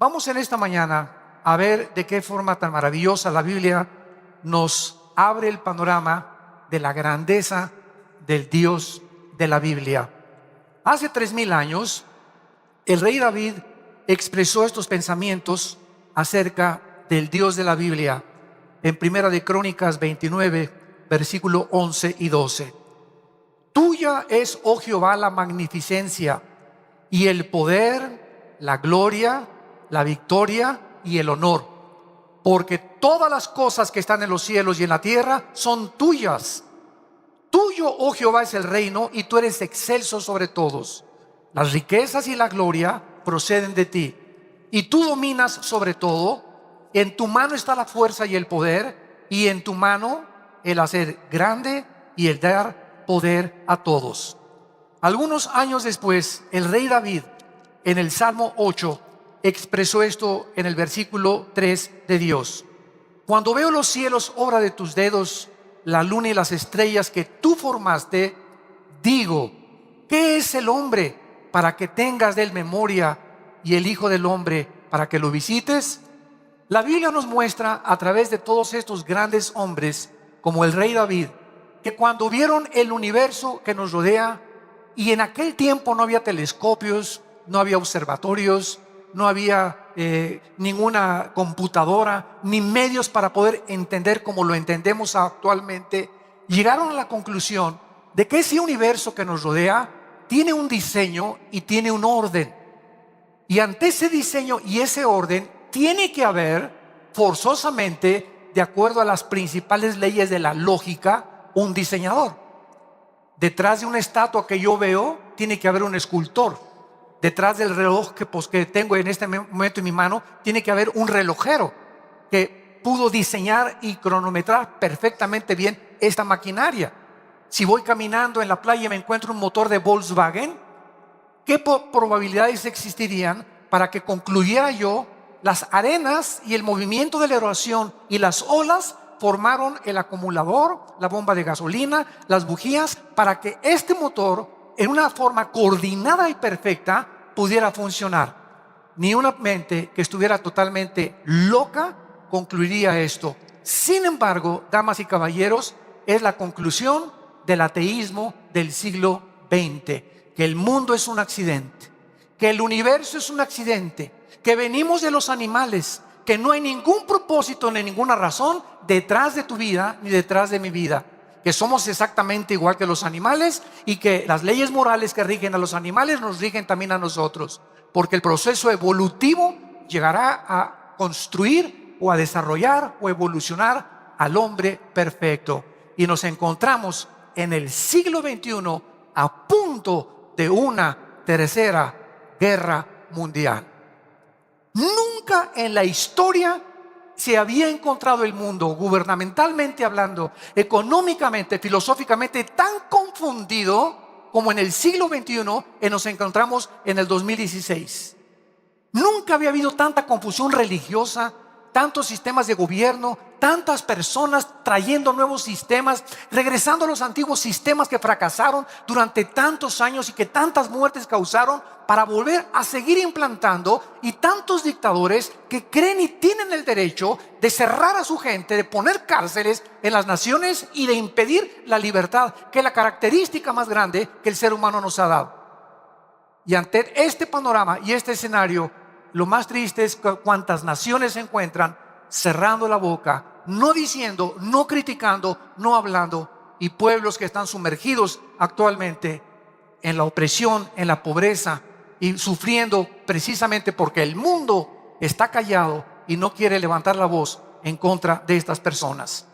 Vamos en esta mañana a ver de qué forma tan maravillosa la Biblia nos abre el panorama de la grandeza del Dios de la Biblia. Hace 3000 años, el rey David expresó estos pensamientos acerca del Dios de la Biblia en Primera de Crónicas 29, versículo 11 y 12. Tuya es, oh Jehová, la magnificencia y el poder, la gloria, la victoria y el honor, porque todas las cosas que están en los cielos y en la tierra son tuyas. Tuyo, oh Jehová, es el reino y tú eres excelso sobre todos. Las riquezas y la gloria proceden de ti y tú dominas sobre todo. En tu mano está la fuerza y el poder, y en tu mano el hacer grande y el dar poder a todos. Algunos años después, el rey David en el Salmo 8 expresó esto en el versículo 3 de Dios. Cuando veo los cielos, obra de tus dedos, la luna y las estrellas que tú formaste, digo, ¿qué es el hombre para que tengas de él memoria, y el hijo del hombre para que lo visites? La Biblia nos muestra a través de todos estos grandes hombres, como el rey David, que cuando vieron el universo que nos rodea, y en aquel tiempo no había telescopios, no había observatorios, no había ninguna computadora, ni medios para poder entender como lo entendemos actualmente, llegaron a la conclusión de que ese universo que nos rodea tiene un diseño y tiene un orden. Y ante ese diseño y ese orden tiene que haber forzosamente, de acuerdo a las principales leyes de la lógica, un diseñador. Detrás de una estatua que yo veo tiene que haber un escultor. Detrás del reloj que tengo en este momento en mi mano tiene que haber un relojero que pudo diseñar y cronometrar perfectamente bien esta maquinaria. Si voy caminando en la playa y me encuentro un motor de Volkswagen, ¿qué probabilidades existirían para que concluyera yo las arenas y el movimiento de la erosión y las olas formaron el acumulador, la bomba de gasolina, las bujías, para que este motor en una forma coordinada y perfecta pudiera funcionar? Ni una mente que estuviera totalmente loca concluiría esto. Sin embargo, damas y caballeros, es la conclusión del ateísmo del siglo XX, que el mundo es un accidente, que el universo es un accidente, que venimos de los animales, que no hay ningún propósito ni ninguna razón detrás de tu vida ni detrás de mi vida, que somos exactamente igual que los animales y que las leyes morales que rigen a los animales nos rigen también a nosotros, porque el proceso evolutivo llegará a construir o a desarrollar o evolucionar al hombre perfecto, y nos encontramos en el siglo XXI a punto de una tercera guerra mundial. Nunca en la historia se había encontrado el mundo, gubernamentalmente hablando, económicamente, filosóficamente, tan confundido como en el siglo XXI nos encontramos en el 2016. Nunca había habido tanta confusión religiosa, tantos sistemas de gobierno, tantas personas trayendo nuevos sistemas, regresando a los antiguos sistemas que fracasaron durante tantos años y que tantas muertes causaron, para volver a seguir implantando, y tantos dictadores que creen y tienen el derecho de cerrar a su gente, de poner cárceles en las naciones y de impedir la libertad, que es la característica más grande que el ser humano nos ha dado. Y ante este panorama y este escenario, lo más triste es que cuántas naciones se encuentran cerrando la boca, no diciendo, no criticando, no hablando, y pueblos que están sumergidos actualmente en la opresión, en la pobreza, y sufriendo precisamente porque el mundo está callado y no quiere levantar la voz en contra de estas personas.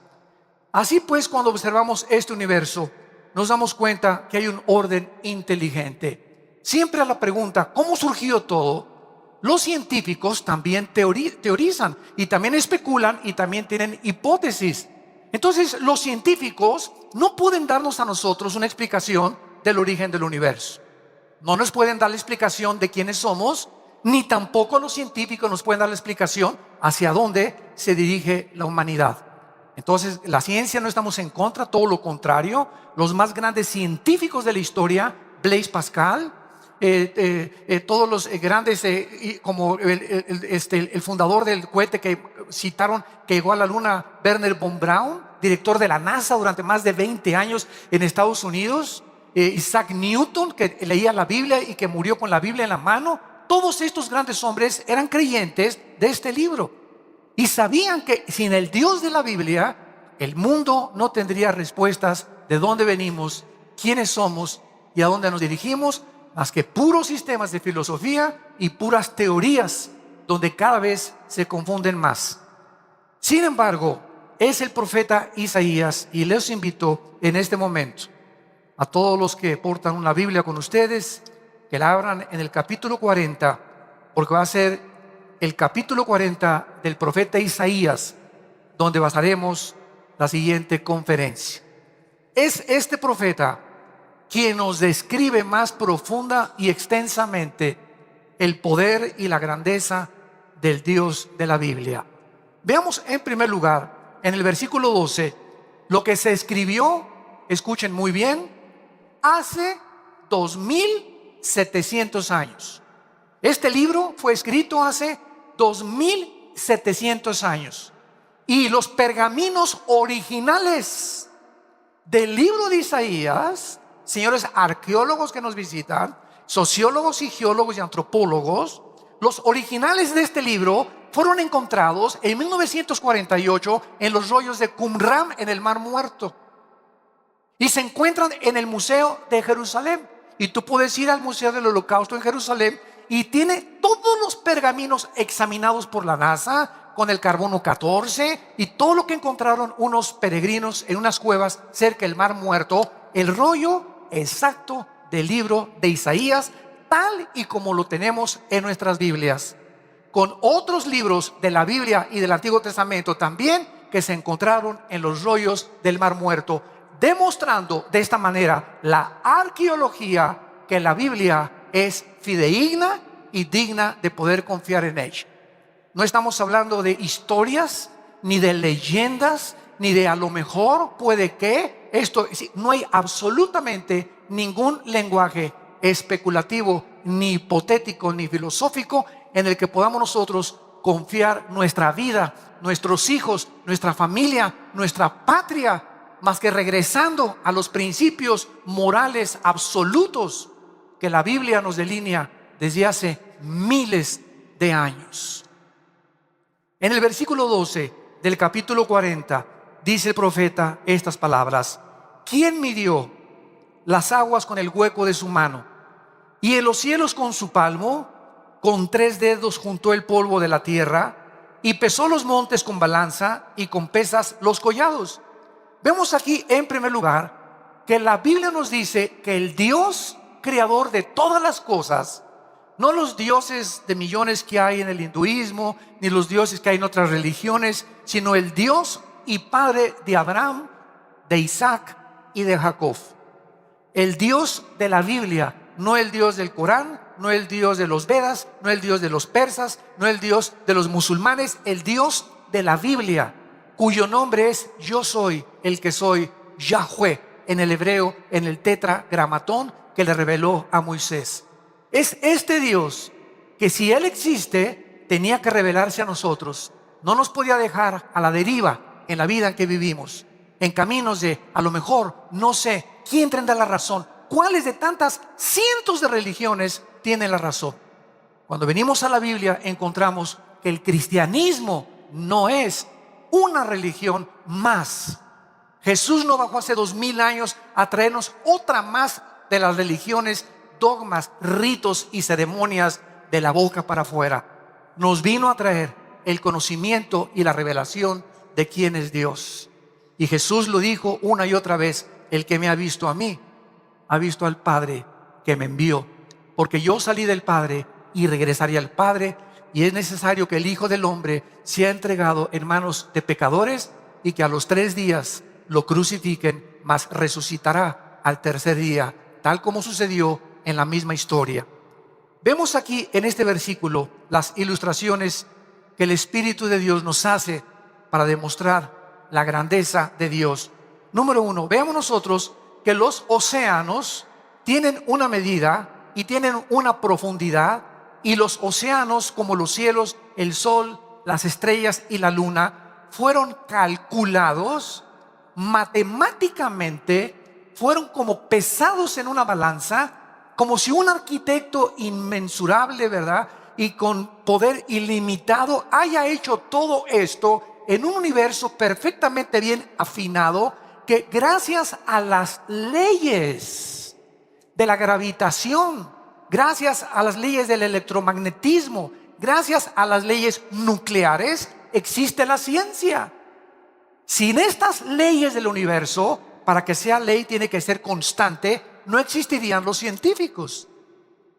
Así pues, cuando observamos este universo, nos damos cuenta que hay un orden inteligente. Siempre a la pregunta, ¿cómo surgió todo?, los científicos también teorizan y también especulan y también tienen hipótesis. Entonces, los científicos no pueden darnos a nosotros una explicación del origen del universo. No nos pueden dar la explicación de quiénes somos, ni tampoco los científicos nos pueden dar la explicación hacia dónde se dirige la humanidad. Entonces, la ciencia, no estamos en contra, todo lo contrario. Los más grandes científicos de la historia, Blaise Pascal, todos los grandes, como el fundador del cohete que citaron, que llegó a la luna, Wernher von Braun, director de la NASA durante más de 20 años en Estados Unidos, Isaac Newton, que leía la Biblia y que murió con la Biblia en la mano. Todos estos grandes hombres eran creyentes de este libro y sabían que sin el Dios de la Biblia el mundo no tendría respuestas de dónde venimos, quiénes somos y a dónde nos dirigimos, más que puros sistemas de filosofía y puras teorías donde cada vez se confunden más. Sin embargo, es el profeta Isaías, y les invito en este momento a todos los que portan una Biblia con ustedes que la abran en el capítulo 40, porque va a ser el capítulo 40 del profeta Isaías donde basaremos la siguiente conferencia. Es este profeta quien nos describe más profunda y extensamente el poder y la grandeza del Dios de la Biblia. Veamos en primer lugar en el versículo 12 lo que se escribió, escuchen muy bien, hace 2700 años. Este libro fue escrito hace 2700 años. Y los pergaminos originales del libro de Isaías, señores arqueólogos que nos visitan, sociólogos y geólogos y antropólogos, los originales de este libro fueron encontrados en 1948 en los rollos de Qumran en el Mar Muerto. Y se encuentran en el Museo de Jerusalén. Y tú puedes ir al Museo del Holocausto en Jerusalén y tiene todos los pergaminos examinados por la NASA con el carbono 14 y todo lo que encontraron unos peregrinos en unas cuevas cerca del Mar Muerto, el rollo exacto del libro de Isaías, tal y como lo tenemos en nuestras Biblias, con otros libros de la Biblia y del Antiguo Testamento también que se encontraron en los rollos del Mar Muerto, demostrando de esta manera la arqueología que la Biblia es fidedigna y digna de poder confiar en ella. No estamos hablando de historias, ni de leyendas, ni de a lo mejor puede que esto, no hay absolutamente ningún lenguaje especulativo, ni hipotético, ni filosófico en el que podamos nosotros confiar nuestra vida, nuestros hijos, nuestra familia, nuestra patria, más que regresando a los principios morales absolutos que la Biblia nos delinea desde hace miles de años. En el versículo 12 del capítulo 40 dice el profeta estas palabras: ¿quién midió las aguas con el hueco de su mano y en los cielos con su palmo? Con 3 dedos juntó el polvo de la tierra y pesó los montes con balanza y con pesas los collados. Vemos aquí en primer lugar que la Biblia nos dice que el Dios creador de todas las cosas, no los dioses de millones que hay en el hinduismo, ni los dioses que hay en otras religiones, sino el Dios y Padre de Abraham, de Isaac y de Jacob. El Dios de la Biblia, no el Dios del Corán, no el Dios de los Vedas, no el Dios de los persas, no el Dios de los musulmanes, el Dios de la Biblia, cuyo nombre es Yo soy el que soy, Yahweh, en el hebreo, en el tetragramatón que le reveló a Moisés. Es este Dios que, si Él existe, tenía que revelarse a nosotros. No nos podía dejar a la deriva en la vida en que vivimos, en caminos de, a lo mejor, no sé, ¿quién tendrá la razón? ¿Cuáles de tantas cientos de religiones tienen la razón? Cuando venimos a la Biblia encontramos que el cristianismo no es una religión más. Jesús no bajó hace 2000 años a traernos otra más de las religiones, dogmas, ritos y ceremonias de la boca para afuera. Nos vino a traer el conocimiento y la revelación de quién es Dios. Y Jesús lo dijo una y otra vez: el que me ha visto a mí, ha visto al Padre que me envió. Porque yo salí del Padre y regresaré al Padre, y es necesario que el Hijo del Hombre sea entregado en manos de pecadores y que a los 3 días lo crucifiquen, mas resucitará al tercer día, tal como sucedió en la misma historia. Vemos aquí en este versículo las ilustraciones que el Espíritu de Dios nos hace para demostrar la grandeza de Dios. Número 1, veamos nosotros que los océanos tienen una medida y tienen una profundidad, y los océanos, como los cielos, el sol, las estrellas y la luna, fueron calculados matemáticamente, fueron como pesados en una balanza, como si un arquitecto inmensurable, ¿verdad?, y con poder ilimitado haya hecho todo esto en un universo perfectamente bien afinado, que gracias a las leyes de la gravitación, gracias a las leyes del electromagnetismo, gracias a las leyes nucleares, existe la ciencia. Sin estas leyes del universo, para que sea ley tiene que ser constante, no existirían los científicos.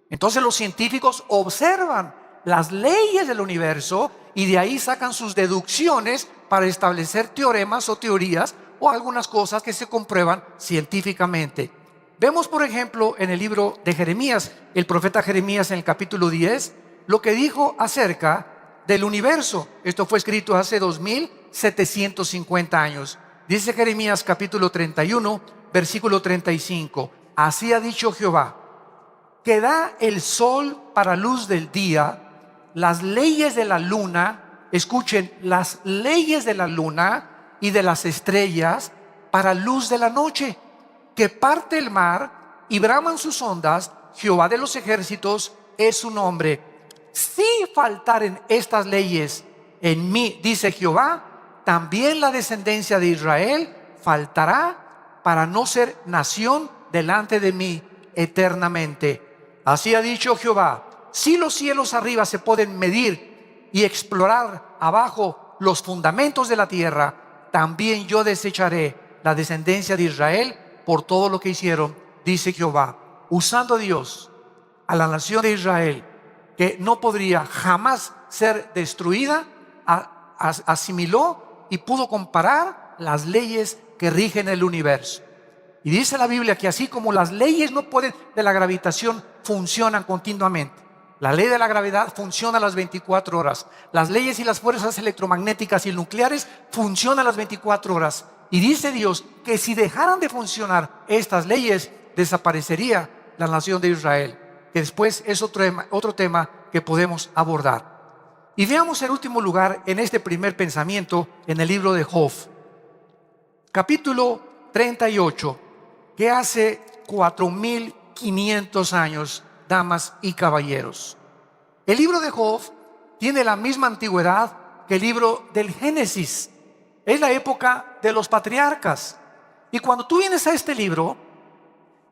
Entonces los científicos observan las leyes del universo y de ahí sacan sus deducciones para establecer teoremas o teorías o algunas cosas que se comprueban científicamente. Vemos, por ejemplo, en el libro de Jeremías, el profeta Jeremías en el capítulo 10, lo que dijo acerca del universo. Esto fue escrito hace 2750 años. Dice Jeremías capítulo 31, versículo 35. Así ha dicho Jehová, que da el sol para luz del día, las leyes de la luna, escuchen, las leyes de la luna y de las estrellas para luz de la noche, que parte el mar y braman sus ondas, Jehová de los ejércitos es su nombre. Si faltaren estas leyes en mí, dice Jehová, también la descendencia de Israel faltará para no ser nación delante de mí eternamente. Así ha dicho Jehová, si los cielos arriba se pueden medir y explorar abajo los fundamentos de la tierra, también yo desecharé la descendencia de Israel por todo lo que hicieron, dice Jehová. Usando Dios a la nación de Israel, que no podría jamás ser destruida, asimiló y pudo comparar las leyes que rigen el universo. Y dice la Biblia que así como las leyes no pueden de la gravitación funcionan continuamente. La ley de la gravedad funciona a las 24 horas. Las leyes y las fuerzas electromagnéticas y nucleares funcionan a las 24 horas. Y dice Dios que si dejaran de funcionar estas leyes, desaparecería la nación de Israel. Que después es otro tema que podemos abordar. Y veamos en último lugar en este primer pensamiento en el libro de Job. Capítulo 38. Que hace 4500 años, damas y caballeros. El libro de Job tiene la misma antigüedad que el libro del Génesis. Es la época de los patriarcas. Y cuando tú vienes a este libro,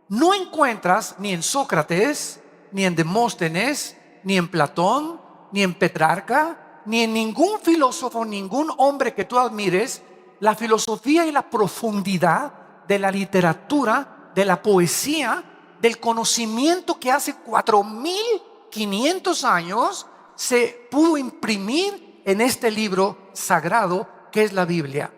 no encuentras ni en Sócrates, ni en Demóstenes, ni en Platón, ni en Petrarca, ni en ningún filósofo, ningún hombre que tú admires, la filosofía y la profundidad de la literatura, de la poesía, del conocimiento que hace 4500 años se pudo imprimir en este libro sagrado que es la Biblia.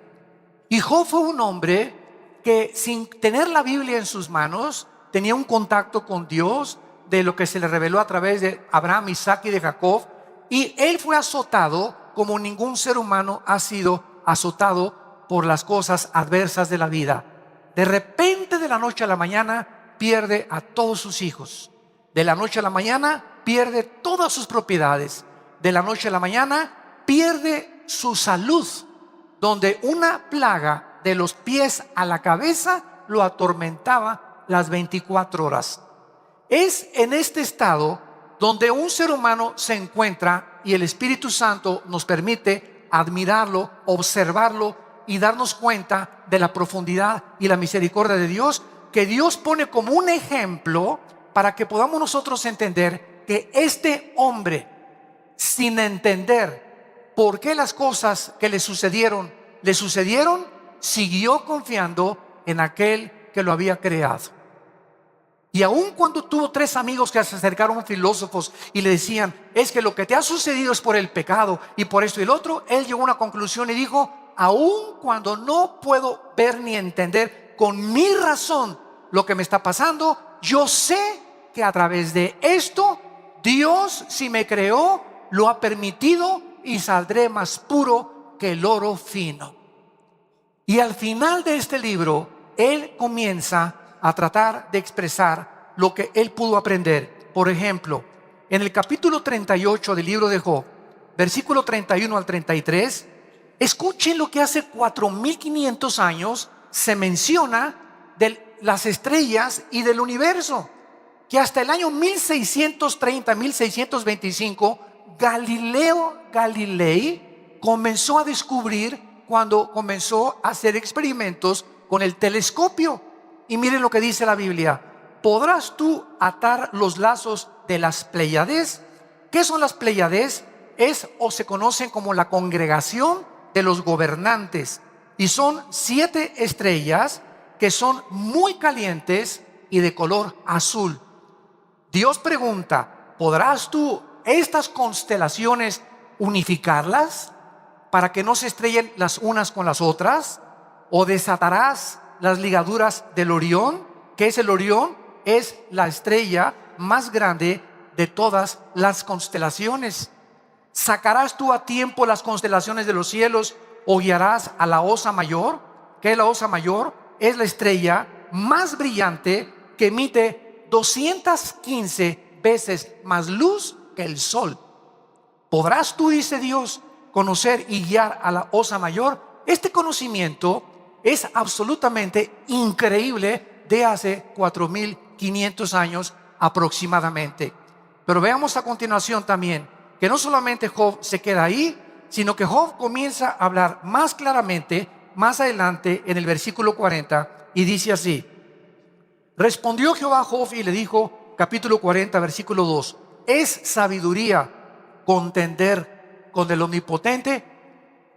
Y Job fue un hombre que sin tener la Biblia en sus manos tenía un contacto con Dios de lo que se le reveló a través de Abraham, Isaac y de Jacob, y él fue azotado como ningún ser humano ha sido azotado por las cosas adversas de la vida. De repente, de la noche a la mañana, pierde a todos sus hijos. De la noche a la mañana, pierde todas sus propiedades. De la noche a la mañana, pierde su salud, donde una plaga de los pies a la cabeza lo atormentaba las 24 horas. Es en este estado donde un ser humano se encuentra y el Espíritu Santo nos permite admirarlo, observarlo y darnos cuenta de la profundidad y la misericordia de Dios, que Dios pone como un ejemplo para que podamos nosotros entender que este hombre, sin entender por qué las cosas que le sucedieron, siguió confiando en aquel que lo había creado. Y aun cuando tuvo 3 amigos que se acercaron filósofos y le decían, es que lo que te ha sucedido es por el pecado y por esto y el otro, él llegó a una conclusión y dijo, aun cuando no puedo ver ni entender con mi razón lo que me está pasando, yo sé que a través de esto, Dios, si me creó, lo ha permitido y saldré más puro que el oro fino. Y al final de este libro, él comienza a tratar de expresar lo que él pudo aprender. Por ejemplo, en el capítulo 38 del libro de Job, versículo 31 al 33, escuchen lo que hace 4500 años se menciona de las estrellas y del universo, que hasta el año 1630, 1625, Galileo Galilei comenzó a descubrir cuando comenzó a hacer experimentos con el telescopio. Y miren lo que dice la Biblia: ¿podrás tú atar los lazos de las Pléyades? ¿Qué son las Pléyades? Es o se conocen como la congregación de los gobernantes, y son 7 estrellas que son muy calientes y de color azul. Dios pregunta: ¿podrás tú estas constelaciones unificarlas para que no se estrellen las unas con las otras? ¿O desatarás las ligaduras del Orión? ¿Qué es el Orión? Es la estrella más grande de todas las constelaciones. ¿Sacarás tú a tiempo las constelaciones de los cielos o guiarás a la Osa Mayor? ¿Qué es la Osa Mayor? Es la estrella más brillante que emite 215 veces más luz que el sol. ¿Podrás tú, dice Dios, conocer y guiar a la Osa Mayor? Este conocimiento es absolutamente increíble, de hace 4500 años aproximadamente. Pero veamos a continuación también que no solamente Job se queda ahí, sino que Job comienza a hablar más claramente más adelante en el versículo 40, y dice así: respondió Jehová a Job y le dijo, capítulo 40, versículo 2: ¿es sabiduría contender con el Omnipotente?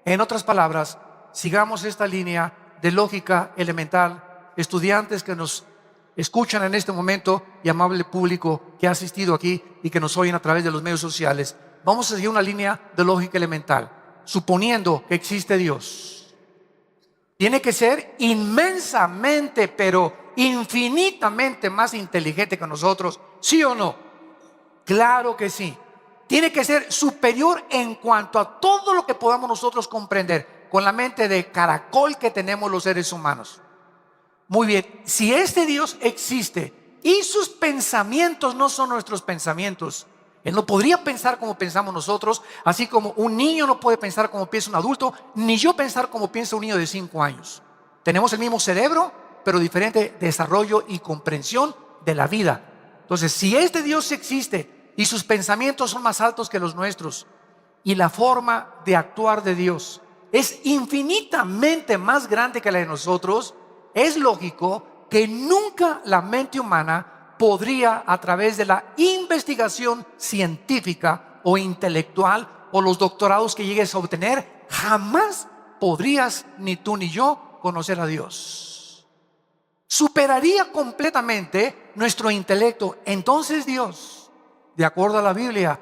En otras palabras, sigamos esta línea de lógica elemental, estudiantes que nos escuchan en este momento y amable público que ha asistido aquí y que nos oyen a través de los medios sociales. Vamos a seguir una línea de lógica elemental. Suponiendo que existe Dios, tiene que ser inmensamente, pero infinitamente más inteligente que nosotros, ¿sí o no? Claro que sí. Tiene que ser superior en cuanto a todo lo que podamos nosotros comprender con la mente de caracol que tenemos los seres humanos. Muy bien, si este Dios existe y sus pensamientos no son nuestros pensamientos, Él no podría pensar como pensamos nosotros, así como un niño no puede pensar como piensa un adulto, ni yo pensar como piensa un niño de 5 años. Tenemos el mismo cerebro, pero diferente desarrollo y comprensión de la vida. Entonces, si este Dios existe y sus pensamientos son más altos que los nuestros, y la forma de actuar de Dios es infinitamente más grande que la de nosotros, es lógico que nunca la mente humana podría, a través de la investigación científica o intelectual o los doctorados que llegues a obtener, jamás podrías ni tú ni yo conocer a Dios. Superaría completamente nuestro intelecto. Entonces Dios, de acuerdo a la Biblia,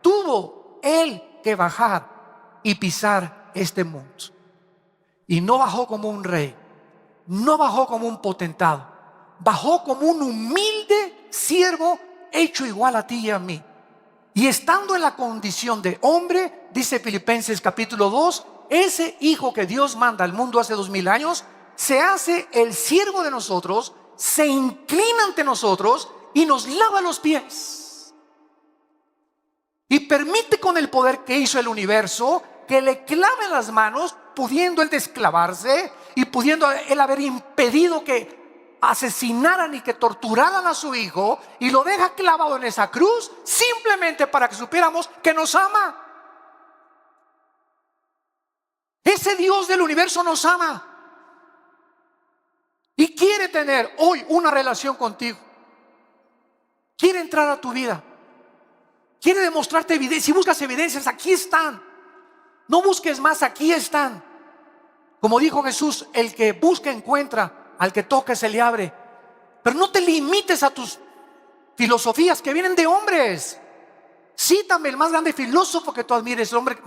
tuvo Él que bajar y pisar este mundo. Y no bajó como un rey, no bajó como un potentado, bajó como un humilde siervo hecho igual a ti y a mí. Y estando en la condición de hombre, dice Filipenses capítulo 2, ese hijo que Dios manda al mundo hace 2000 años, se hace el siervo de nosotros, se inclina ante nosotros y nos lava los pies. Y permite, con el poder que hizo el universo, que le claven las manos, pudiendo él desclavarse y pudiendo él haber impedido que asesinaran y que torturaran a su hijo, y lo deja clavado en esa cruz simplemente para que supiéramos que nos ama. Ese Dios del universo nos ama y quiere tener hoy una relación contigo. Quiere entrar a tu vida, quiere demostrarte evidencia. Si buscas evidencias, aquí están. No busques más, aquí están. Como dijo Jesús, el que busca encuentra, al que toca se le abre. Pero no te limites a tus filosofías que vienen de hombres. Cítame el más grande filósofo que tú admires, el hombre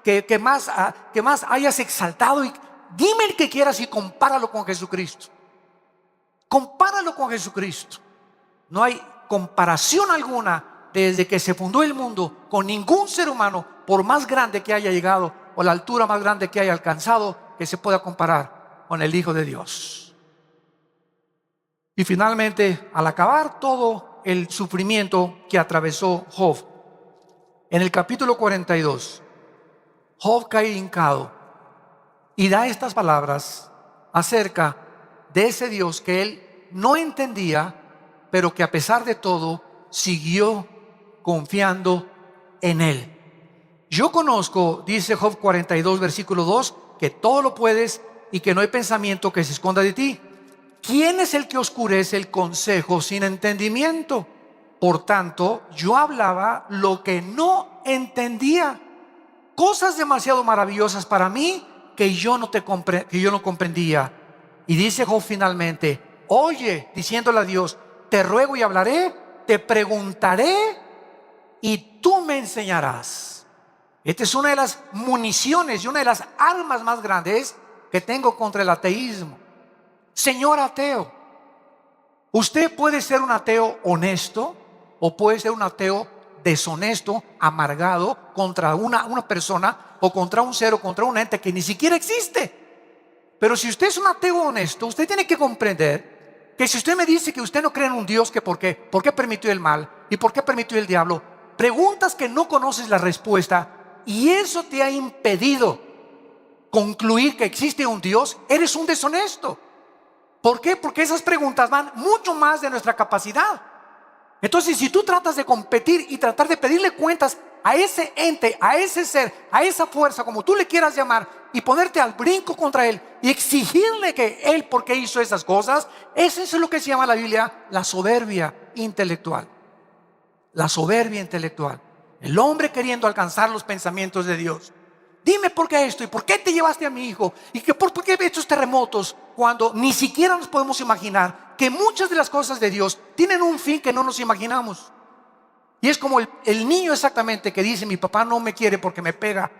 que más hayas exaltado, y dime el que quieras y compáralo con Jesucristo. Compáralo con Jesucristo. No hay comparación alguna desde que se fundó el mundo con ningún ser humano, por más grande que haya llegado o la altura más grande que haya alcanzado, que se pueda comparar con el Hijo de Dios. Y finalmente, al acabar todo el sufrimiento que atravesó Job. En el capítulo 42, Job cae hincado y da estas palabras acerca de ese Dios que él no entendía, pero que a pesar de todo siguió confiando en él. Yo conozco, dice Job 42, versículo 2, que todo lo puedes y que no hay pensamiento que se esconda de ti. ¿Quién es el que oscurece el consejo sin entendimiento? Por tanto, yo hablaba lo que no entendía, cosas demasiado maravillosas para mí que yo no comprendía. Y dice Job finalmente: oye, diciéndole a Dios, te ruego y hablaré, te preguntaré y tú me enseñarás. Esta es una de las municiones y una de las armas más grandes que tengo contra el ateísmo. Señor ateo, usted puede ser un ateo honesto o puede ser un ateo deshonesto, amargado contra una persona o contra un ser o contra un ente que ni siquiera existe. Pero si usted es un ateo honesto, usted tiene que comprender que si usted me dice que usted no cree en un Dios, que ¿por qué permitió el mal y por qué permitió el diablo? Preguntas que no conoces la respuesta y eso te ha impedido concluir que existe un Dios. Eres un deshonesto. ¿Por qué? Porque esas preguntas van mucho más de nuestra capacidad. Entonces, si tú tratas de competir y tratar de pedirle cuentas a ese ente, a ese ser, a esa fuerza, como tú le quieras llamar, y ponerte al brinco contra él y exigirle que él, ¿por qué hizo esas cosas? Eso es lo que se llama en la Biblia la soberbia intelectual. La soberbia intelectual. El hombre queriendo alcanzar los pensamientos de Dios. Dime por qué esto y por qué te llevaste a mi hijo y por qué estos terremotos, cuando ni siquiera nos podemos imaginar que muchas de las cosas de Dios tienen un fin que no nos imaginamos. Y es como el niño exactamente que dice: mi papá no me quiere porque me pega.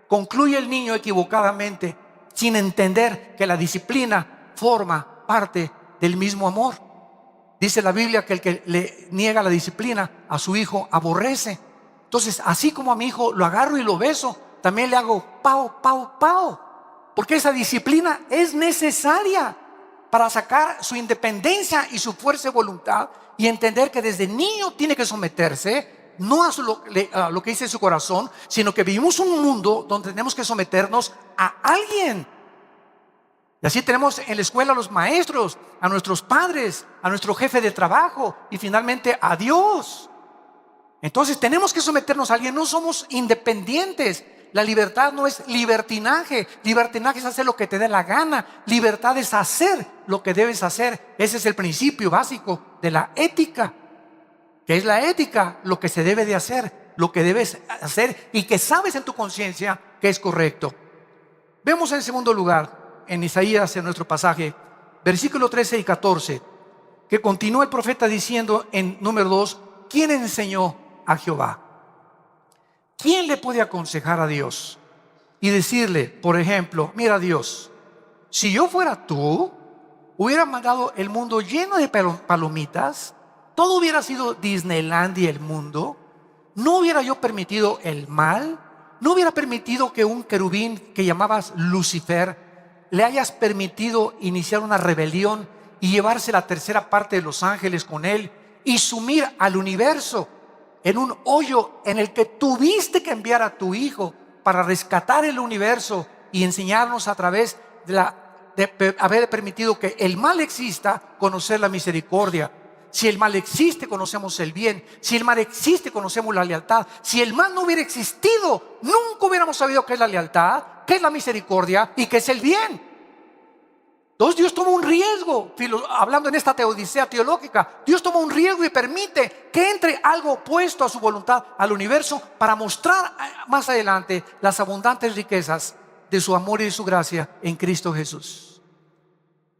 Concluye el niño equivocadamente, sin entender que la disciplina forma parte del mismo amor. Dice la Biblia que el que le niega la disciplina a su hijo aborrece. Entonces, así como a mi hijo lo agarro y lo beso, también le hago pao, pao, pao. Porque esa disciplina es necesaria para sacar su independencia y su fuerza de voluntad y entender que desde niño tiene que someterse, no a lo que dice su corazón, sino que vivimos un mundo donde tenemos que someternos a alguien. Y así tenemos en la escuela a los maestros, a nuestros padres, a nuestro jefe de trabajo y finalmente a Dios. Entonces tenemos que someternos a alguien, no somos independientes. La libertad no es libertinaje. Libertinaje es hacer lo que te dé la gana. Libertad es hacer lo que debes hacer. Ese es el principio básico de la ética. ¿Qué es la ética? Lo que se debe de hacer, lo que debes hacer y que sabes en tu conciencia que es correcto. Vemos en segundo lugar, en Isaías, en nuestro pasaje, versículo 13 y 14, que continúa el profeta diciendo en número 2, ¿quién enseñó a Jehová? ¿Quién le puede aconsejar a Dios y decirle, por ejemplo, mira Dios, si yo fuera tú, hubiera mandado el mundo lleno de palomitas, todo hubiera sido Disneylandia el mundo, no hubiera yo permitido el mal, no hubiera permitido que un querubín que llamabas Lucifer le hayas permitido iniciar una rebelión y llevarse la tercera parte de los ángeles con él y sumir al universo en un hoyo en el que tuviste que enviar a tu hijo para rescatar el universo y enseñarnos a través de haber permitido que el mal exista, conocer la misericordia. Si el mal existe, conocemos el bien. Si el mal existe, conocemos la lealtad. Si el mal no hubiera existido, nunca hubiéramos sabido qué es la lealtad, qué es la misericordia y qué es el bien. Entonces Dios toma un riesgo, hablando en esta teodicea teológica, Dios toma un riesgo y permite que entre algo opuesto a su voluntad al universo para mostrar más adelante las abundantes riquezas de su amor y de su gracia en Cristo Jesús.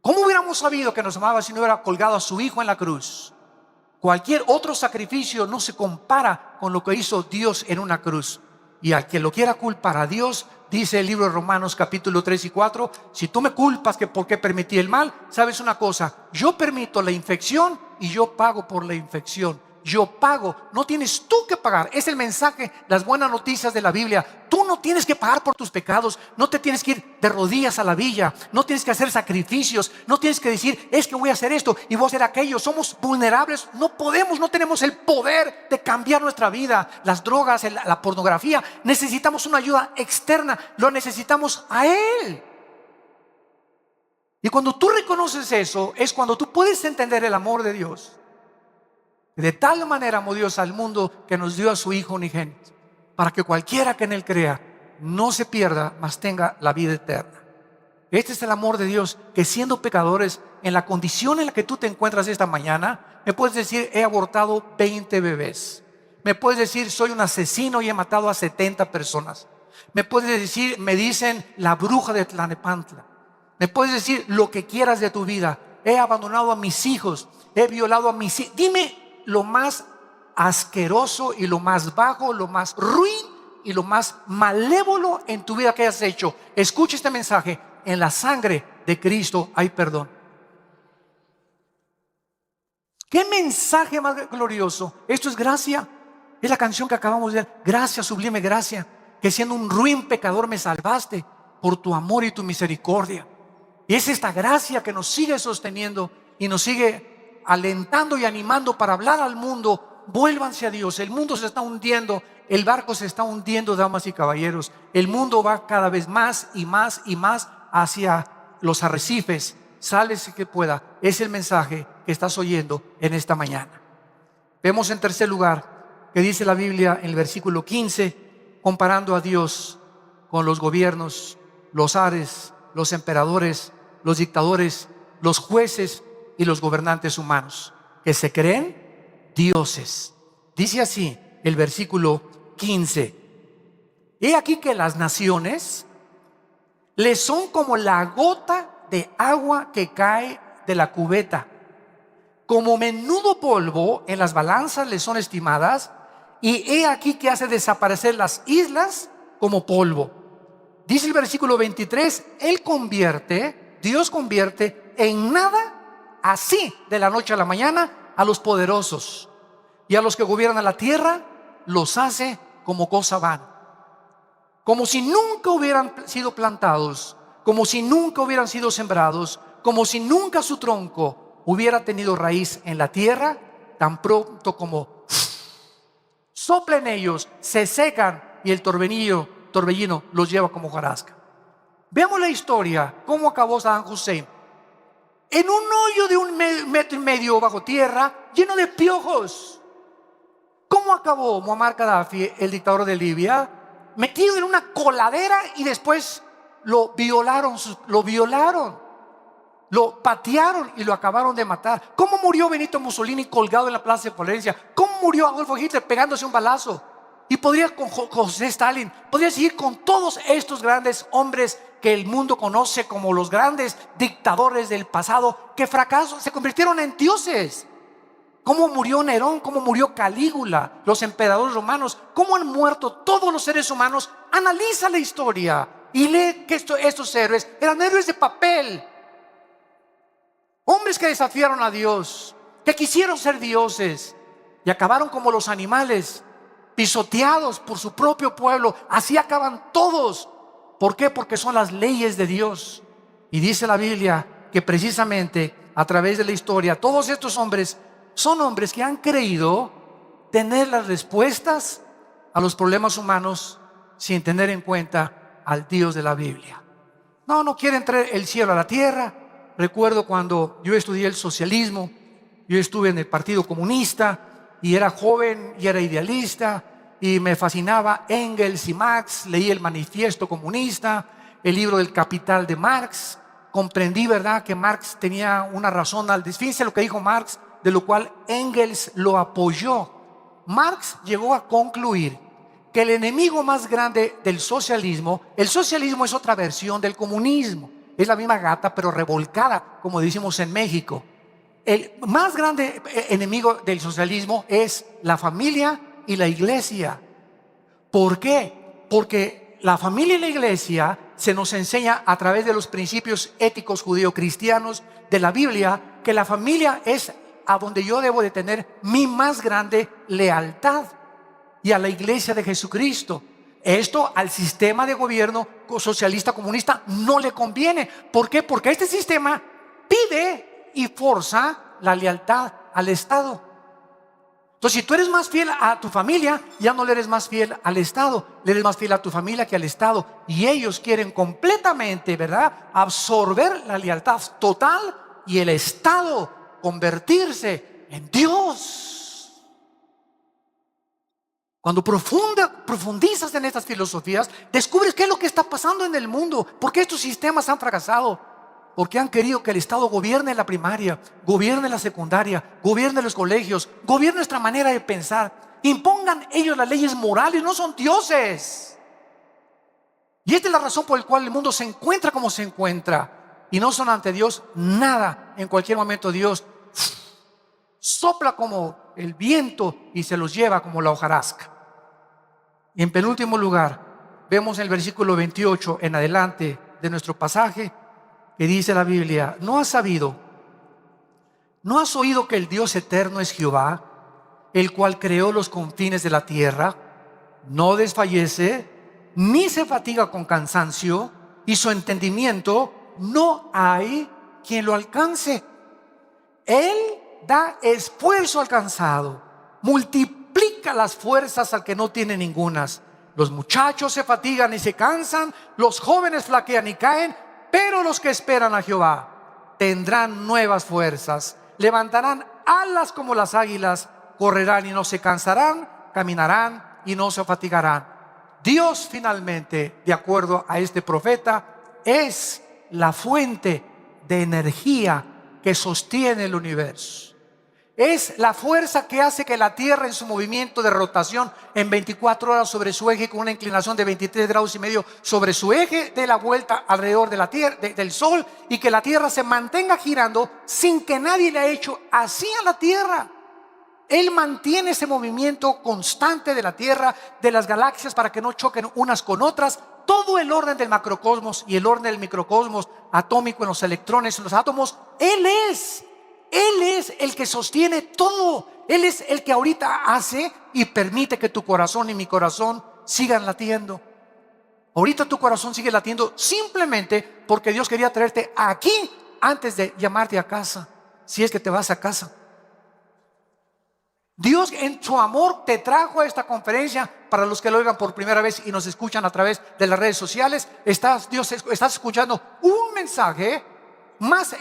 ¿Cómo hubiéramos sabido que nos amaba si no hubiera colgado a su hijo en la cruz? Cualquier otro sacrificio no se compara con lo que hizo Dios en una cruz. Y al que lo quiera culpar a Dios, dice el libro de Romanos capítulo 3 y 4, si tú me culpas que por qué permití el mal, sabes una cosa, yo permito la infección y yo pago por la infección. yo pago. No tienes tú que pagar. Es el mensaje, las buenas noticias de la Biblia. Tú no tienes que pagar por tus pecados. No te tienes que ir de rodillas a la villa. No tienes que hacer sacrificios. No tienes que decir, es que voy a hacer esto y voy a hacer aquello. Somos vulnerables. No podemos, no tenemos el poder de cambiar nuestra vida. Las drogas, la pornografía. Necesitamos una ayuda externa. Lo necesitamos a Él. Y cuando tú reconoces eso, es cuando tú puedes entender el amor de Dios. De tal manera amó Dios al mundo que nos dio a su Hijo unigénito, para que cualquiera que en Él crea no se pierda, mas tenga la vida eterna. Este es el amor de Dios, que siendo pecadores, en la condición en la que tú te encuentras esta mañana, me puedes decir, he abortado 20 bebés. Me puedes decir, soy un asesino y he matado a 70 personas. Me puedes decir, me dicen la bruja de Tlalnepantla. Me puedes decir lo que quieras de tu vida. He abandonado a mis hijos, he violado a mis hijos. Dime lo más asqueroso y lo más bajo, lo más ruin y lo más malévolo en tu vida que hayas hecho. Escucha este mensaje: en la sangre de Cristo hay perdón. ¿Qué mensaje más glorioso? Esto es gracia. Es la canción que acabamos de ver. Gracia, sublime gracia, que siendo un ruin pecador me salvaste por tu amor y tu misericordia. Y es esta gracia que nos sigue sosteniendo y nos sigue alentando y animando para hablar al mundo: vuélvanse a Dios. El mundo se está hundiendo, el barco se está hundiendo, damas y caballeros. El mundo va cada vez más y más y más hacia los arrecifes. Sálvese que pueda. Es el mensaje que estás oyendo en esta mañana. Vemos en tercer lugar que dice la Biblia en el versículo 15, comparando a Dios con los gobiernos, los zares, los emperadores, los dictadores, los jueces y los gobernantes humanos, que se creen dioses. Dice así el versículo 15: he aquí que las naciones les son como la gota de agua que cae de la cubeta, como menudo polvo en las balanzas les son estimadas, y he aquí que hace desaparecer las islas como polvo. Dice el versículo 23, Dios convierte en nada, así de la noche a la mañana, a los poderosos, y a los que gobiernan la tierra los hace como cosa vana, como si nunca hubieran sido plantados, como si nunca hubieran sido sembrados, como si nunca su tronco hubiera tenido raíz en la tierra. Tan pronto como soplen ellos, se secan y el torbellino los lleva como hojarasca. Veamos la historia, cómo acabó Saddam Hussein. En un hoyo de 1,5 metros bajo tierra, lleno de piojos. ¿Cómo acabó Muammar Gaddafi, el dictador de Libia? Metido en una coladera y después lo violaron, lo patearon y lo acabaron de matar. ¿Cómo murió Benito Mussolini colgado en la plaza de Florencia? ¿Cómo murió Adolfo Hitler pegándose un balazo? Y podría con José Stalin, podría seguir con todos estos grandes hombres que el mundo conoce como los grandes dictadores del pasado, que fracasaron, se convirtieron en dioses. ¿Cómo murió Nerón? ¿Cómo murió Calígula? Los emperadores romanos. ¿Cómo han muerto todos los seres humanos? Analiza la historia y lee que estos héroes eran héroes de papel. Hombres que desafiaron a Dios, que quisieron ser dioses y acabaron como los animales, pisoteados por su propio pueblo. Así acaban todos. ¿Por qué? Porque son las leyes de Dios. Y dice la Biblia que precisamente a través de la historia, todos estos hombres son hombres que han creído tener las respuestas a los problemas humanos sin tener en cuenta al Dios de la Biblia. No quieren traer el cielo a la tierra. Recuerdo cuando yo estudié el socialismo, yo estuve en el Partido Comunista y era joven y era idealista y me fascinaba Engels y Marx. Leí el Manifiesto Comunista, el libro del Capital de Marx. Comprendí, ¿verdad?, que Marx tenía una razón al fíjense lo que dijo Marx, de lo cual Engels lo apoyó. Marx llegó a concluir que el enemigo más grande del socialismo, el socialismo es otra versión del comunismo, es la misma gata pero revolcada, como decimos en México. El más grande enemigo del socialismo es la familia y la iglesia. ¿Por qué? Porque la familia y la iglesia se nos enseña a través de los principios éticos judeocristianos de la Biblia que la familia es a donde yo debo de tener mi más grande lealtad, y a la iglesia de Jesucristo. Esto al sistema de gobierno socialista comunista no le conviene. ¿Por qué? Porque este sistema pide y forza la lealtad al Estado. Entonces, si tú eres más fiel a tu familia, ya no le eres más fiel al Estado, le eres más fiel a tu familia que al Estado. Y ellos quieren completamente, ¿verdad?, absorber la lealtad total y el Estado convertirse en Dios. Cuando profundizas en estas filosofías, descubres qué es lo que está pasando en el mundo. ¿Por qué estos sistemas han fracasado? Porque han querido que el Estado gobierne la primaria, gobierne la secundaria, gobierne los colegios, gobierne nuestra manera de pensar. Impongan ellos las leyes morales, no son dioses. Y esta es la razón por la cual el mundo se encuentra como se encuentra. Y no son ante Dios nada. En cualquier momento Dios sopla como el viento y se los lleva como la hojarasca. Y en penúltimo lugar, vemos en el versículo 28 en adelante de nuestro pasaje, que dice la Biblia: ¿no has sabido, no has oído que el Dios eterno es Jehová, el cual creó los confines de la tierra? No desfallece, ni se fatiga con cansancio, y su entendimiento no hay quien lo alcance. Él da esfuerzo al cansado, multiplica las fuerzas al que no tiene ningunas. Los muchachos se fatigan y se cansan, los jóvenes flaquean y caen, pero los que esperan a Jehová tendrán nuevas fuerzas, levantarán alas como las águilas, correrán y no se cansarán, caminarán y no se fatigarán. Dios finalmente, de acuerdo a este profeta, es la fuente de energía que sostiene el universo. Es la fuerza que hace que la Tierra, en su movimiento de rotación en 24 horas sobre su eje, con una inclinación de 23 grados y medio sobre su eje, dé la vuelta alrededor de la tierra, del Sol, y que la Tierra se mantenga girando sin que nadie le haya hecho así a la Tierra. Él mantiene ese movimiento constante de la Tierra, de las galaxias, para que no choquen unas con otras. Todo el orden del macrocosmos y el orden del microcosmos atómico, en los electrones, en los átomos, Él es el que sostiene todo. Él es el que ahorita hace y permite que tu corazón y mi corazón sigan latiendo. Ahorita tu corazón sigue latiendo simplemente porque Dios quería traerte aquí antes de llamarte a casa, si es que te vas a casa. Dios en su amor te trajo a esta conferencia. Para los que lo oigan por primera vez y nos escuchan a través de las redes sociales, estás escuchando un mensaje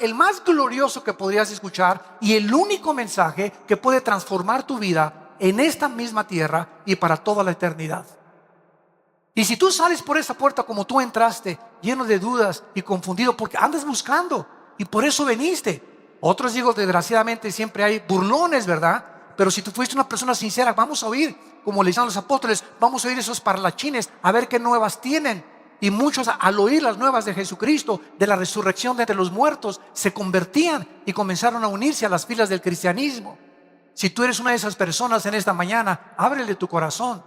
el más glorioso que podrías escuchar, y el único mensaje que puede transformar tu vida en esta misma tierra y para toda la eternidad. Y si tú sales por esa puerta como tú entraste, lleno de dudas y confundido porque andas buscando y por eso veniste. Otros, digo, desgraciadamente siempre hay burlones, ¿verdad? Pero si tú fuiste una persona sincera, vamos a oír, como le decían los apóstoles, vamos a oír esos parlachines, a ver qué nuevas tienen. Y muchos, al oír las nuevas de Jesucristo, de la resurrección de entre los muertos, se convertían y comenzaron a unirse a las filas del cristianismo. Si tú eres una de esas personas en esta mañana, ábrele tu corazón.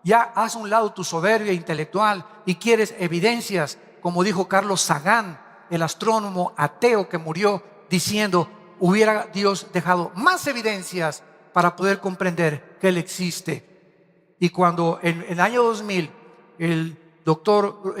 Ya haz a un lado tu soberbia intelectual y quieres evidencias, como dijo Carlos Sagan, el astrónomo ateo que murió, diciendo: hubiera Dios dejado más evidencias para poder comprender que Él existe. Y cuando en el año 2000 el doctor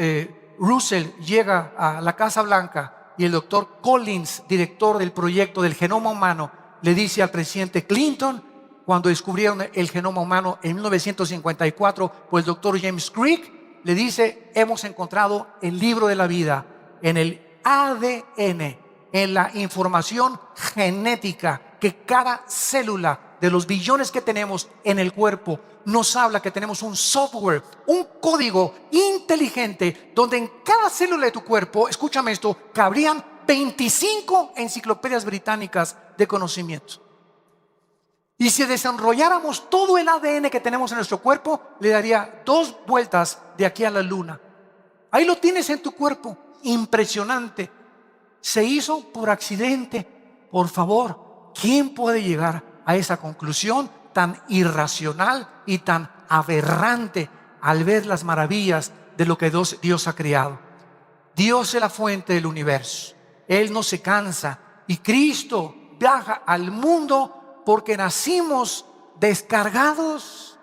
Russell llega a la Casa Blanca y el doctor Collins, director del proyecto del genoma humano, le dice al presidente Clinton, cuando descubrieron el genoma humano en 1954 por el doctor James Crick, le dice: hemos encontrado el libro de la vida en el ADN, en la información genética que cada célula de los billones que tenemos en el cuerpo nos habla que tenemos un software, un código inteligente, donde en cada célula de tu cuerpo, escúchame esto, cabrían 25 enciclopedias británicas de conocimiento. Y si desenrolláramos todo el ADN que tenemos en nuestro cuerpo, le daría 2 vueltas de aquí a la luna. Ahí lo tienes en tu cuerpo, impresionante. Se hizo por accidente. Por favor, ¿quién puede llegar a esa conclusión tan irracional y tan aberrante al ver las maravillas de lo que Dios ha creado? Dios es la fuente del universo. Él no se cansa, y Cristo viaja al mundo porque nacimos descargados.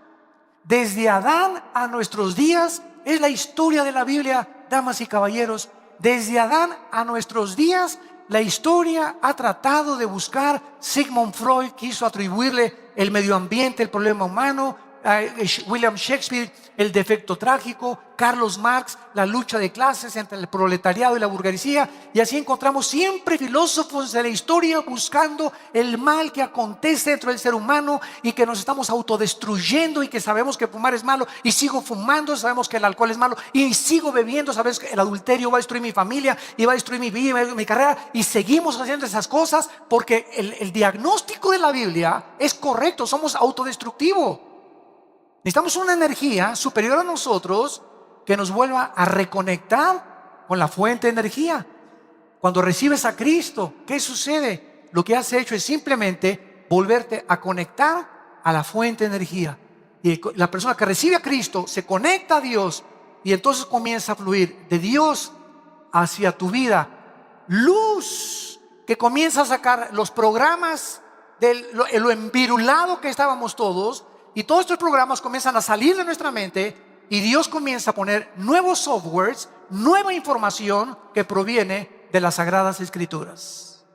Desde Adán a nuestros días es la historia de la Biblia, damas y caballeros. Desde Adán a nuestros días la historia ha tratado de buscar. Sigmund Freud quiso atribuirle el medio ambiente, el problema humano. William Shakespeare, el defecto trágico. Carlos Marx, la lucha de clases entre el proletariado y la burguesía. Y así encontramos siempre filósofos de la historia buscando el mal que acontece dentro del ser humano y que nos estamos autodestruyendo, y que sabemos que fumar es malo y sigo fumando, sabemos que el alcohol es malo y sigo bebiendo, sabemos que el adulterio va a destruir mi familia y va a destruir mi vida y mi carrera, y seguimos haciendo esas cosas porque el diagnóstico de la Biblia es correcto. Somos autodestructivos. Necesitamos una energía superior a nosotros que nos vuelva a reconectar con la fuente de energía. Cuando recibes a Cristo, ¿qué sucede? Lo que has hecho es simplemente volverte a conectar a la fuente de energía. Y la persona que recibe a Cristo se conecta a Dios, y entonces comienza a fluir de Dios hacia tu vida luz, que comienza a sacar los programas de lo envirulado que estábamos todos. Y todos estos programas comienzan a salir de nuestra mente, y Dios comienza a poner nuevos softwares, nueva información que proviene de las Sagradas Escrituras.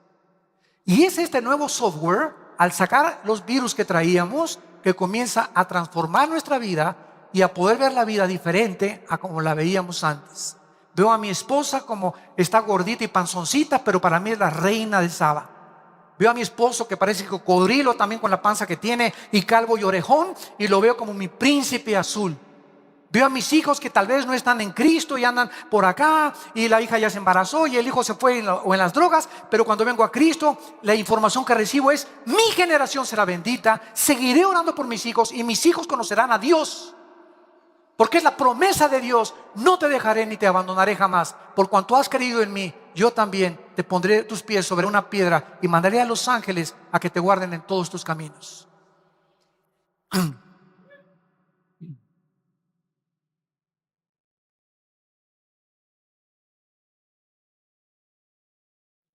Y es este nuevo software, al sacar los virus que traíamos, que comienza a transformar nuestra vida y a poder ver la vida diferente a como la veíamos antes. Veo a mi esposa como está gordita y panzoncita, pero para mí es la reina de Saba. Veo a mi esposo que parece cocodrilo también con la panza que tiene, y calvo y orejón, y lo veo como mi príncipe azul. Veo a mis hijos que tal vez no están en Cristo y andan por acá, y la hija ya se embarazó y el hijo se fue o en las drogas, pero cuando vengo a Cristo la información que recibo es: mi generación será bendita, seguiré orando por mis hijos y mis hijos conocerán a Dios. Porque es la promesa de Dios: no te dejaré ni te abandonaré jamás. Por cuanto has creído en mí, yo también te pondré tus pies sobre una piedra y mandaré a los ángeles a que te guarden en todos tus caminos.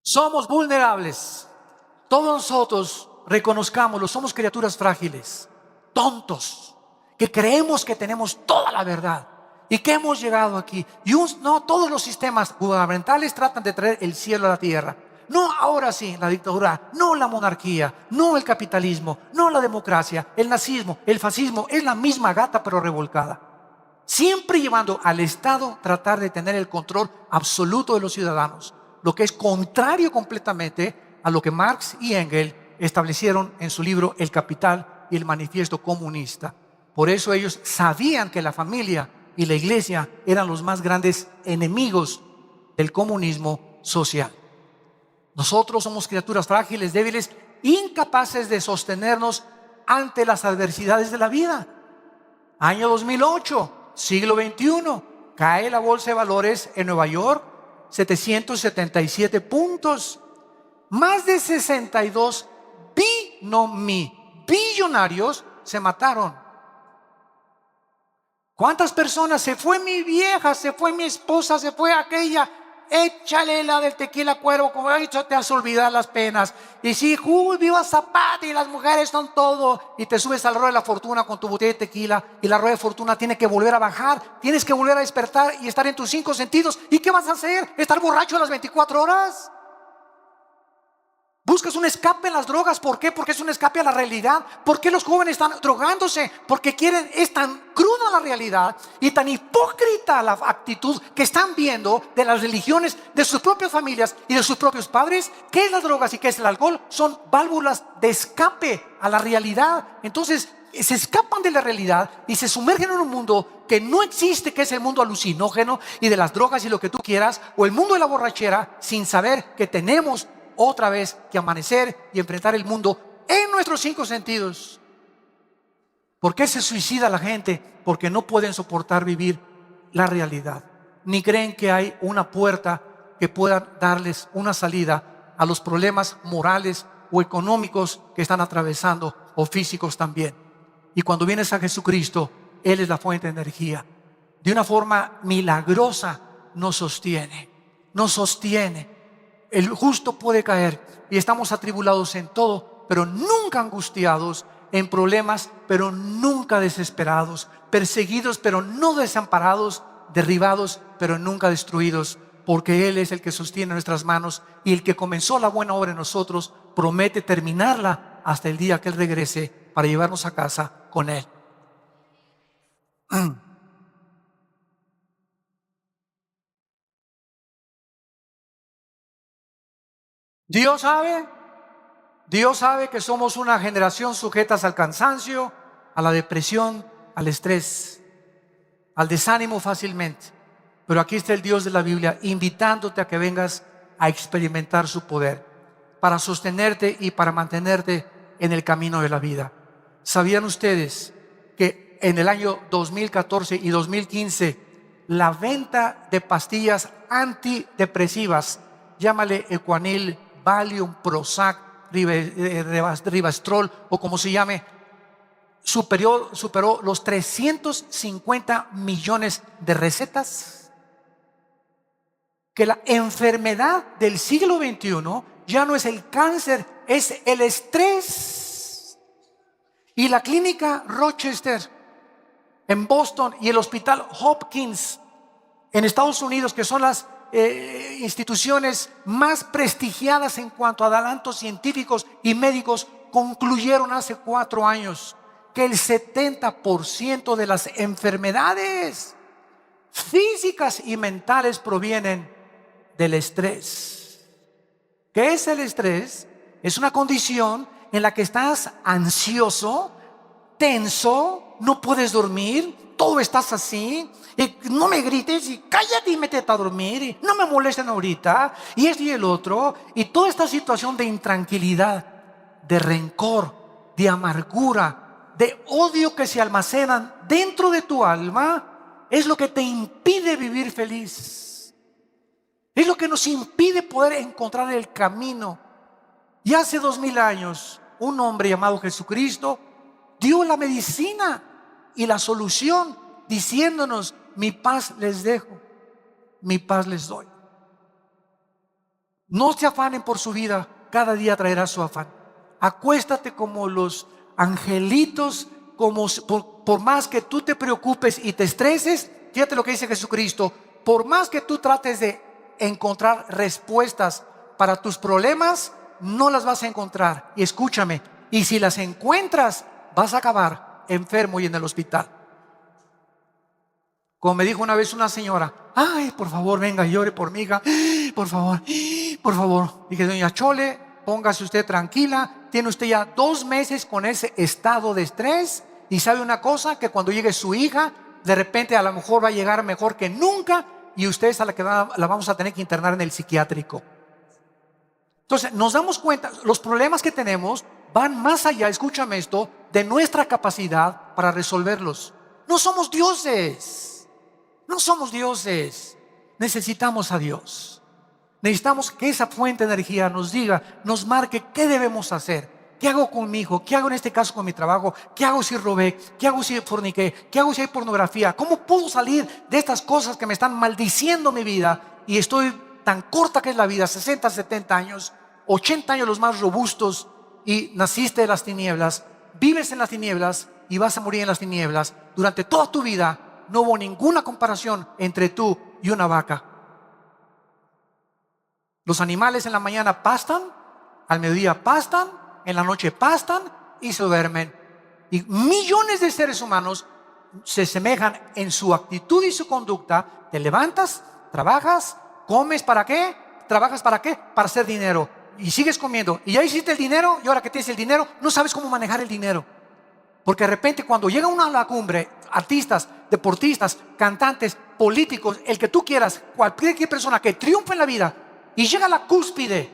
Somos vulnerables. Todos nosotros, reconozcámoslo, somos criaturas frágiles, tontos, que creemos que tenemos toda la verdad y que hemos llegado aquí. Y no, todos los sistemas gubernamentales tratan de traer el cielo a la tierra. No, ahora sí, la dictadura, no la monarquía, no el capitalismo, no la democracia, el nazismo, el fascismo. Es la misma gata pero revolcada. Siempre llevando al Estado tratar de tener el control absoluto de los ciudadanos, lo que es contrario completamente a lo que Marx y Engels establecieron en su libro El Capital y el Manifiesto Comunista. Por eso ellos sabían que la familia y la iglesia eran los más grandes enemigos del comunismo social. Nosotros somos criaturas frágiles, débiles, incapaces de sostenernos ante las adversidades de la vida. Año 2008, siglo XXI, cae la bolsa de valores en Nueva York, 777 puntos. Más de 62 billonarios se mataron. ¿Cuántas personas? Se fue mi vieja, se fue mi esposa, se fue aquella. Échale la del tequila cuervo, como he dicho, te has olvidado las penas. Y si, viva Zapata y las mujeres son todo. Y te subes al ruedo de la fortuna con tu botella de tequila, y la rueda de fortuna tiene que volver a bajar. Tienes que volver a despertar y estar en tus 5 sentidos. ¿Y qué vas a hacer? ¿Estar borracho a las 24 horas? Buscas un escape en las drogas. ¿Por qué? Porque es un escape a la realidad. ¿Por qué los jóvenes están drogándose? Porque es tan cruda la realidad y tan hipócrita la actitud que están viendo de las religiones, de sus propias familias y de sus propios padres. ¿Qué es las drogas y qué es el alcohol? Son válvulas de escape a la realidad. Entonces se escapan de la realidad y se sumergen en un mundo que no existe, que es el mundo alucinógeno y de las drogas y lo que tú quieras, o el mundo de la borrachera, sin saber que tenemos otra vez que amanecer y enfrentar el mundo en nuestros 5 sentidos. ¿Por qué se suicida la gente? Porque no pueden soportar vivir la realidad, ni creen que hay una puerta que pueda darles una salida a los problemas morales o económicos que están atravesando, o físicos también. Y cuando vienes a Jesucristo, Él es la fuente de energía. De una forma milagrosa nos sostiene. el justo puede caer y estamos atribulados en todo, pero nunca angustiados, en problemas, pero nunca desesperados, perseguidos, pero no desamparados, derribados, pero nunca destruidos, porque Él es el que sostiene nuestras manos y el que comenzó la buena obra en nosotros promete terminarla hasta el día que Él regrese para llevarnos a casa con Él. Dios sabe que somos una generación sujetas al cansancio, a la depresión, al estrés, al desánimo fácilmente. Pero aquí está el Dios de la Biblia invitándote a que vengas a experimentar su poder para sostenerte y para mantenerte en el camino de la vida. ¿Sabían ustedes que en el año 2014 y 2015 la venta de pastillas antidepresivas, llámale Equanil, Valium, Prozac, Rivastrol o como se llame, superó los 350 millones de recetas? Que la enfermedad del siglo XXI ya no es el cáncer, es el estrés. Y la clínica Rochester en Boston y el hospital Hopkins en Estados Unidos, que son las instituciones más prestigiadas en cuanto a adelantos científicos y médicos, concluyeron hace 4 años que el 70% de las enfermedades físicas y mentales provienen del estrés. ¿Qué es el estrés? Es una condición en la que estás ansioso, tenso, no puedes dormir, todo estás así, y no me grites, y cállate y métete a dormir, y no me molesten ahorita, y esto y el otro, y toda esta situación de intranquilidad, de rencor, de amargura, de odio que se almacenan dentro de tu alma, es lo que te impide vivir feliz. Es lo que nos impide poder encontrar el camino. Y hace 2000 años, un hombre llamado Jesucristo dio la medicina y la solución, diciéndonos: mi paz les dejo, mi paz les doy. No se afanen por su vida, cada día traerá su afán. Acuéstate como los angelitos, por más que tú te preocupes y te estreses. Fíjate lo que dice Jesucristo: por más que tú trates de encontrar respuestas para tus problemas, no las vas a encontrar. Y escúchame, y si las encuentras, vas a acabar enfermo y en el hospital. Como me dijo una vez una señora: ay, por favor, venga, llore por mi hija, por favor, por favor. Dije: doña Chole, póngase usted tranquila, tiene usted ya 2 meses con ese estado de estrés, y sabe una cosa, que cuando llegue su hija, de repente a lo mejor va a llegar mejor que nunca, y usted es a la que la vamos a tener que internar en el psiquiátrico. Entonces nos damos cuenta, los problemas que tenemos van más allá, escúchame esto, de nuestra capacidad para resolverlos. No somos dioses, no somos dioses. Necesitamos a Dios. Necesitamos que esa fuente de energía nos diga, nos marque qué debemos hacer. ¿Qué hago con mi hijo? ¿Qué hago en este caso con mi trabajo? ¿Qué hago si robé? ¿Qué hago si forniqué? ¿Qué hago si hay pornografía? ¿Cómo puedo salir de estas cosas que me están maldiciendo mi vida? Y estoy tan corta que es la vida, 60, 70 años, 80 años los más robustos, y naciste de las tinieblas, vives en las tinieblas y vas a morir en las tinieblas. Durante toda tu vida no hubo ninguna comparación entre tú y una vaca. Los animales en la mañana pastan, al mediodía pastan, en la noche pastan y se duermen. Y millones de seres humanos se semejan en su actitud y su conducta. Te levantas, trabajas, comes, ¿para qué? ¿Trabajas para qué? Para hacer dinero. Y sigues comiendo. Y ya hiciste el dinero, y ahora que tienes el dinero, no sabes cómo manejar el dinero. Porque de repente cuando llega uno a la cumbre, artistas, deportistas, cantantes, políticos, el que tú quieras, cualquier persona que triunfa en la vida y llega a la cúspide,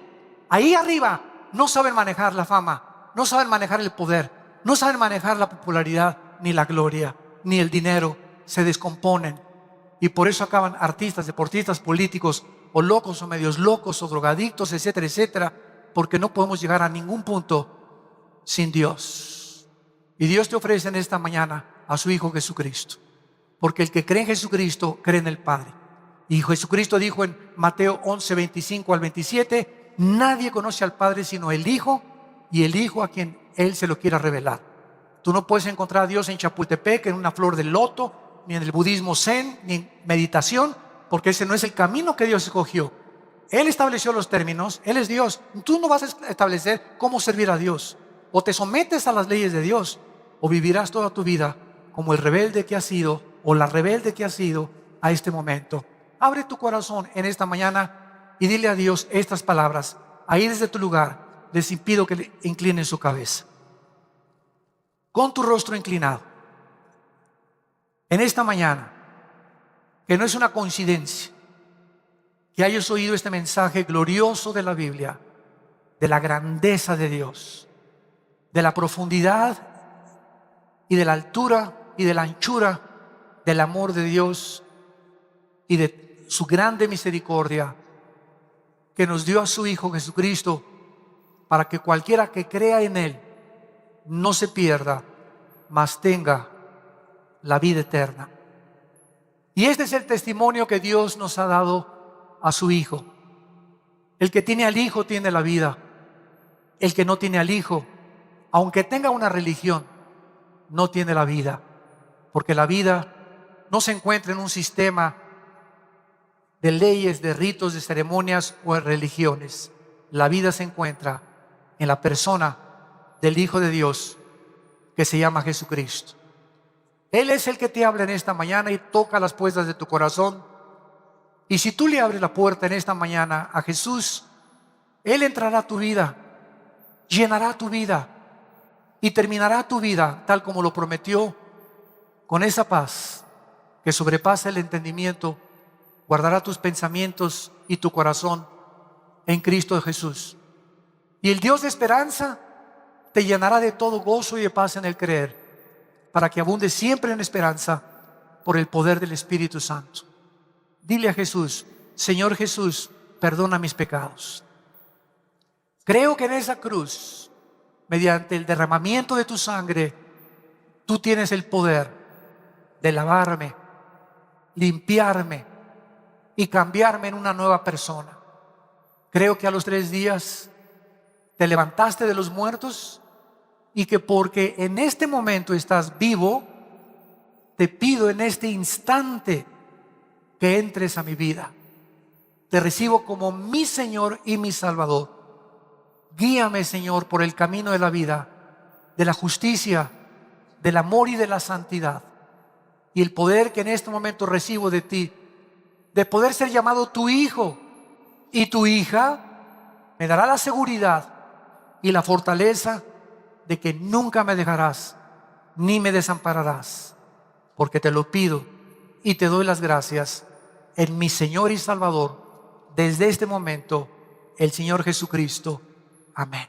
ahí arriba, no saben manejar la fama, no saben manejar el poder, no saben manejar la popularidad, ni la gloria, ni el dinero. Se descomponen. Y por eso acaban artistas, deportistas, políticos, o locos o medios locos, o drogadictos, etcétera, etcétera, porque no podemos llegar a ningún punto sin Dios. Y Dios te ofrece en esta mañana a su Hijo Jesucristo, porque el que cree en Jesucristo cree en el Padre. Y Jesucristo dijo en Mateo 11, 25 al 27, nadie conoce al Padre sino el Hijo, y el Hijo a quien Él se lo quiera revelar. Tú no puedes encontrar a Dios en Chapultepec, en una flor del loto, ni en el budismo zen, ni en meditación, porque ese no es el camino que Dios escogió. Él estableció los términos, Él es Dios. Tú no vas a establecer cómo servir a Dios. O te sometes a las leyes de Dios, o vivirás toda tu vida como el rebelde que has sido, o la rebelde que has sido a este momento. Abre tu corazón en esta mañana y dile a Dios estas palabras. Ahí desde tu lugar les pido que le inclinen su cabeza. Con tu rostro inclinado. En esta mañana, que no es una coincidencia, que hayas oído este mensaje glorioso de la Biblia, de la grandeza de Dios, de la profundidad y de la altura y de la anchura del amor de Dios y de su grande misericordia que nos dio a su Hijo Jesucristo para que cualquiera que crea en Él no se pierda, mas tenga la vida eterna. Y este es el testimonio que Dios nos ha dado a su Hijo. El que tiene al Hijo tiene la vida. El que no tiene al Hijo, aunque tenga una religión, no tiene la vida, porque la vida no se encuentra en un sistema de leyes, de ritos, de ceremonias o en religiones. La vida se encuentra en la persona del Hijo de Dios que se llama Jesucristo. Él es el que te habla en esta mañana y toca las puertas de tu corazón. Y si tú le abres la puerta en esta mañana a Jesús, Él entrará a tu vida, llenará tu vida y terminará tu vida tal como lo prometió, con esa paz que sobrepasa el entendimiento. Guardará tus pensamientos y tu corazón en Cristo Jesús. Y el Dios de esperanza te llenará de todo gozo y de paz en el creer, para que abundes siempre en esperanza por el poder del Espíritu Santo. Dile a Jesús: Señor Jesús, perdona mis pecados. Creo que en esa cruz, mediante el derramamiento de tu sangre, tú tienes el poder de lavarme, limpiarme y cambiarme en una nueva persona. Creo que a los 3 días te levantaste de los muertos y que porque en este momento estás vivo, te pido en este instante que entres a mi vida. Te recibo como mi Señor y mi Salvador. Guíame, Señor, por el camino de la vida, de la justicia, del amor y de la santidad. Y el poder que en este momento recibo de ti, de poder ser llamado tu hijo y tu hija, me dará la seguridad y la fortaleza de que nunca me dejarás ni me desampararás, porque te lo pido y te doy las gracias en mi Señor y Salvador, desde este momento, el Señor Jesucristo. Amén.